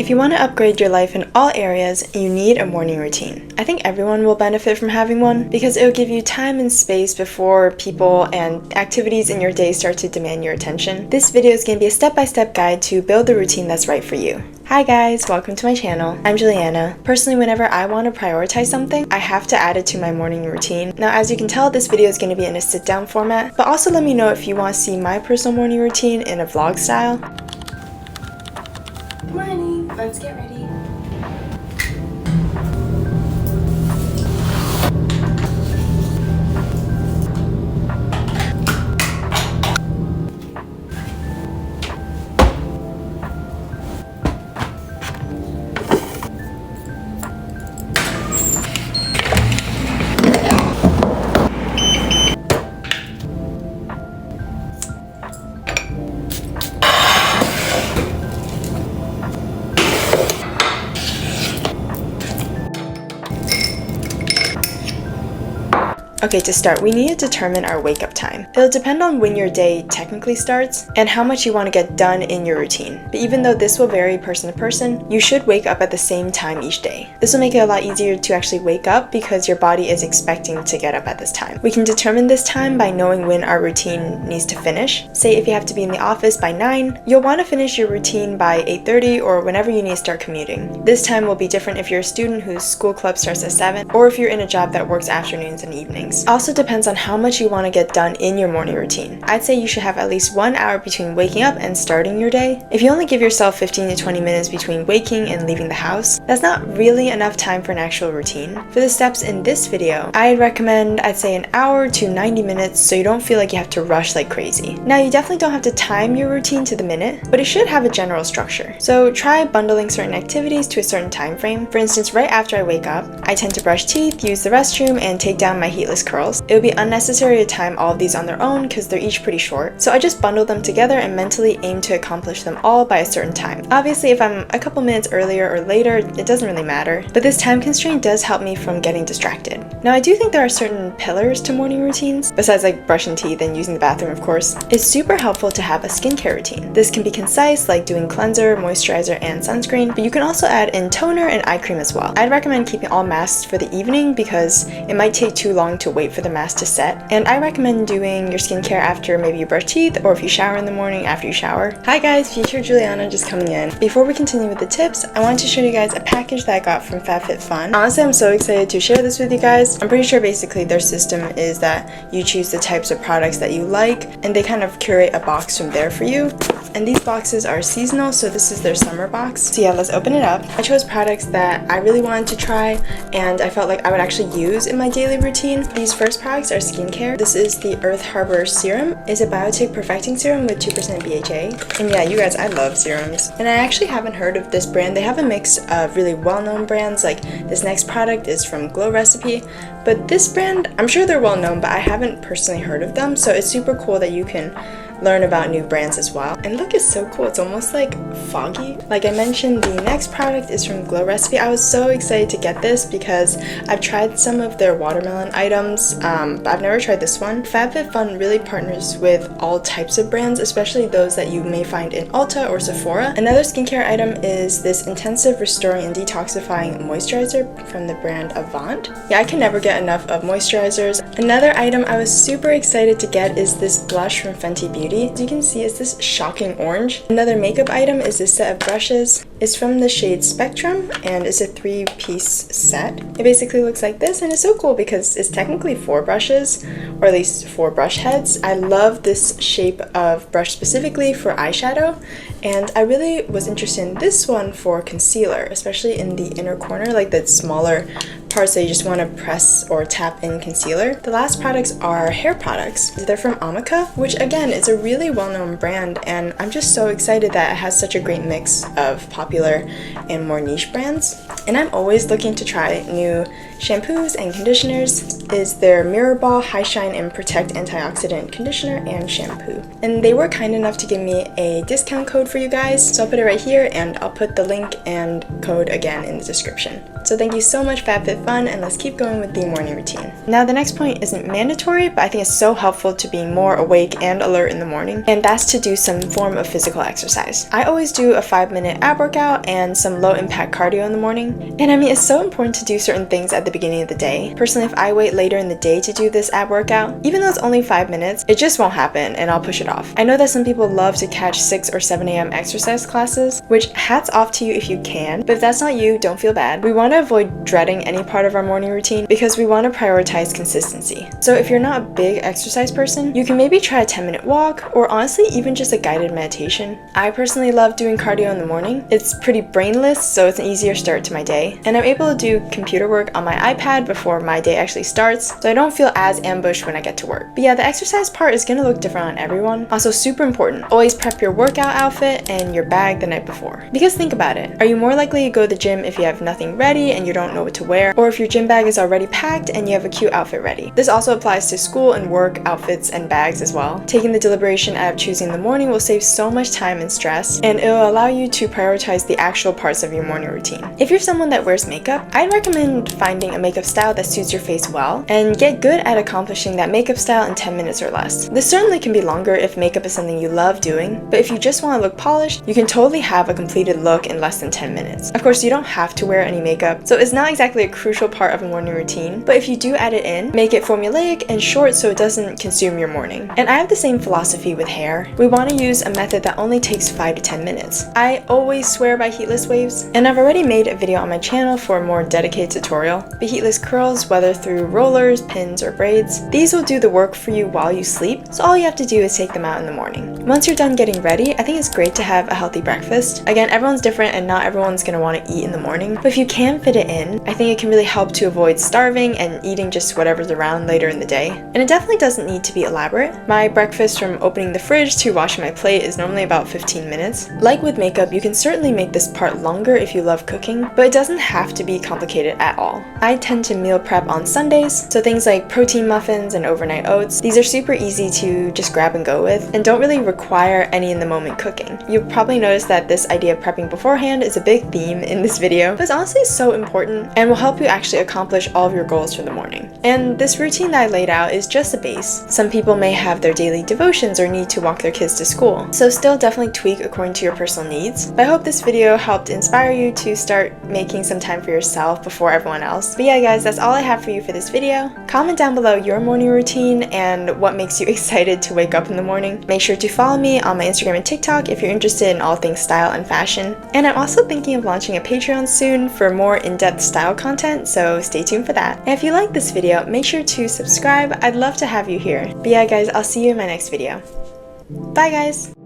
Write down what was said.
If you want to upgrade your life in all areas, you need a morning routine. I think everyone will benefit from having one because it will give you time and space before people and activities in your day start to demand your attention. This video is going to be a step-by-step guide to build the routine that's right for you. Hi guys, welcome to my channel. I'm Juliana. Personally, whenever I want to prioritize something, I have to add it to my morning routine. Now, as you can tell, this video is going to be in a sit-down format, but also let me know if you want to see my personal morning routine in a vlog style. Good morning, let's get ready. Okay, to start, we need to determine our wake-up time. It'll depend on when your day technically starts and how much you want to get done in your routine. But even though this will vary person to person, you should wake up at the same time each day. This will make it a lot easier to actually wake up because your body is expecting to get up at this time. We can determine this time by knowing when our routine needs to finish. Say if you have to be in the office by 9, you'll want to finish your routine by 8:30 or whenever you need to start commuting. This time will be different if you're a student whose school club starts at 7 or if you're in a job that works afternoons and evenings. Also depends on how much you want to get done in your morning routine. I'd say you should have at least 1 hour between waking up and starting your day. If you only give yourself 15 to 20 minutes between waking and leaving the house, that's not really enough time for an actual routine. For the steps in this video, I'd recommend, I'd say, an hour to 90 minutes so you don't feel like you have to rush like crazy. Now, you definitely don't have to time your routine to the minute, but it should have a general structure. So try bundling certain activities to a certain time frame. For instance, right after I wake up, I tend to brush teeth, use the restroom, and take down my heatless curls. It would be unnecessary to time all of these on their own because they're each pretty short. So I just bundle them together and mentally aim to accomplish them all by a certain time. Obviously, if I'm a couple minutes earlier or later, it doesn't really matter, but this time constraint does help me from getting distracted. Now, I do think there are certain pillars to morning routines, besides like brushing teeth and using the bathroom, of course. It's super helpful to have a skincare routine. This can be concise, like doing cleanser, moisturizer, and sunscreen, but you can also add in toner and eye cream as well. I'd recommend keeping all masks for the evening because it might take too long to wait for the mask to set. And I recommend doing your skincare after maybe you brush teeth or if you shower in the morning after you shower. Hi guys, future Juliana just coming in. Before we continue with the tips, I wanted to show you guys a package that I got from FabFitFun. Honestly, I'm so excited to share this with you guys. I'm pretty sure basically their system is that you choose the types of products that you like and they kind of curate a box from there for you. And these boxes are seasonal, so this is their summer box. So yeah, let's open it up. I chose products that I really wanted to try and I felt like I would actually use in my daily routine. These first products are skincare. This is the Earth Harbor Serum. It's a biotic perfecting serum with 2% BHA. And yeah, you guys, I love serums. And I actually haven't heard of this brand. They have a mix of really well-known brands, like this next product is from Glow Recipe. But this brand, I'm sure they're well-known, but I haven't personally heard of them. So it's super cool that you can learn about new brands as well. And look, it's so cool. It's almost like foggy. Like I mentioned, the next product is from Glow Recipe. I was so excited to get this because I've tried some of their watermelon items, but I've never tried this one. FabFitFun really partners with all types of brands, especially those that you may find in Ulta or Sephora. Another skincare item is this intensive restoring and detoxifying moisturizer from the brand Avant. Yeah, I can never get enough of moisturizers. Another item I was super excited to get is this blush from Fenty Beauty. As you can see, it's this shocking orange. Another makeup item is this set of brushes. It's from the shade Spectrum and it's a 3-piece set. It basically looks like this and it's so cool because it's technically 4 brushes, or at least 4 brush heads. I love this shape of brush specifically for eyeshadow, and I really was interested in this one for concealer, especially in the inner corner, like the smaller parts that you just want to press or tap in concealer. The last products are hair products. They're from Amika, which again is a really well-known brand, and I'm just so excited that it has such a great mix of popular and more niche brands. And I'm always looking to try new shampoos and conditioners is their Mirror Ball High Shine and Protect Antioxidant Conditioner and Shampoo. And they were kind enough to give me a discount code for you guys, so I'll put it right here and I'll put the link and code again in the description. So thank you so much FabFitFun, and let's keep going with the morning routine. Now the next point isn't mandatory, but I think it's so helpful to being more awake and alert in the morning, and that's to do some form of physical exercise. I always do a 5-minute ab workout and some low impact cardio in the morning. And I mean, it's so important to do certain things at the beginning of the day. Personally, if I wait later in the day to do this ab workout, even though it's only 5 minutes, it just won't happen and I'll push it off. I know that some people love to catch 6 or 7 a.m. exercise classes, which hats off to you if you can, but if that's not you, don't feel bad. We want to avoid dreading any part of our morning routine because we want to prioritize consistency. So if you're not a big exercise person, you can maybe try a 10-minute walk, or honestly even just a guided meditation. I personally love doing cardio in the morning. It's pretty brainless, so it's an easier start to my day, and I'm able to do computer work on my iPad before my day actually starts, so I don't feel as ambushed when I get to work. But yeah, the exercise part is gonna look different on everyone. Also super important, always prep your workout outfit and your bag the night before. Because think about it, are you more likely to go to the gym if you have nothing ready and you don't know what to wear, or if your gym bag is already packed and you have a cute outfit ready? This also applies to school and work outfits and bags as well. Taking the deliberation out of choosing the morning will save so much time and stress, and it'll allow you to prioritize the actual parts of your morning routine. If you're someone that wears makeup, I'd recommend finding a makeup style that suits your face well and get good at accomplishing that makeup style in 10 minutes or less. This certainly can be longer if makeup is something you love doing, but if you just want to look polished, you can totally have a completed look in less than 10 minutes. Of course, you don't have to wear any makeup, so it's not exactly a crucial part of a morning routine, but if you do add it in, make it formulaic and short so it doesn't consume your morning. And I have the same philosophy with hair. We want to use a method that only takes 5 to 10 minutes. I always swear by heatless waves, and I've already made a video on my channel for a more dedicated tutorial. The heatless curls, whether through rollers, pins, or braids, these will do the work for you while you sleep, so all you have to do is take them out in the morning. Once you're done getting ready, I think it's great to have a healthy breakfast. Again, everyone's different and not everyone's going to want to eat in the morning, but if you can fit it in, I think it can really help to avoid starving and eating just whatever's around later in the day. And it definitely doesn't need to be elaborate. My breakfast from opening the fridge to washing my plate is normally about 15 minutes. Like with makeup, you can certainly make this part longer if you love cooking, but it doesn't have to be complicated at all. I tend to meal prep on Sundays, so things like protein muffins and overnight oats, these are super easy to just grab and go with and don't really require any in the moment cooking. You'll probably notice that this idea of prepping beforehand is a big theme in this video, but it's honestly so important and will help you actually accomplish all of your goals for the morning. And this routine that I laid out is just a base. Some people may have their daily devotions or need to walk their kids to school, so still definitely tweak according to your personal needs. But I hope this video helped inspire you to start making some time for yourself before everyone else. But yeah guys, that's all I have for you for this video. Comment down below your morning routine and what makes you excited to wake up in the morning. Make sure to follow me on my Instagram and TikTok if you're interested in all things style and fashion. And I'm also thinking of launching a Patreon soon for more in-depth style content, so stay tuned for that. And if you like this video, make sure to subscribe. I'd love to have you here. But yeah guys, I'll see you in my next video. Bye guys!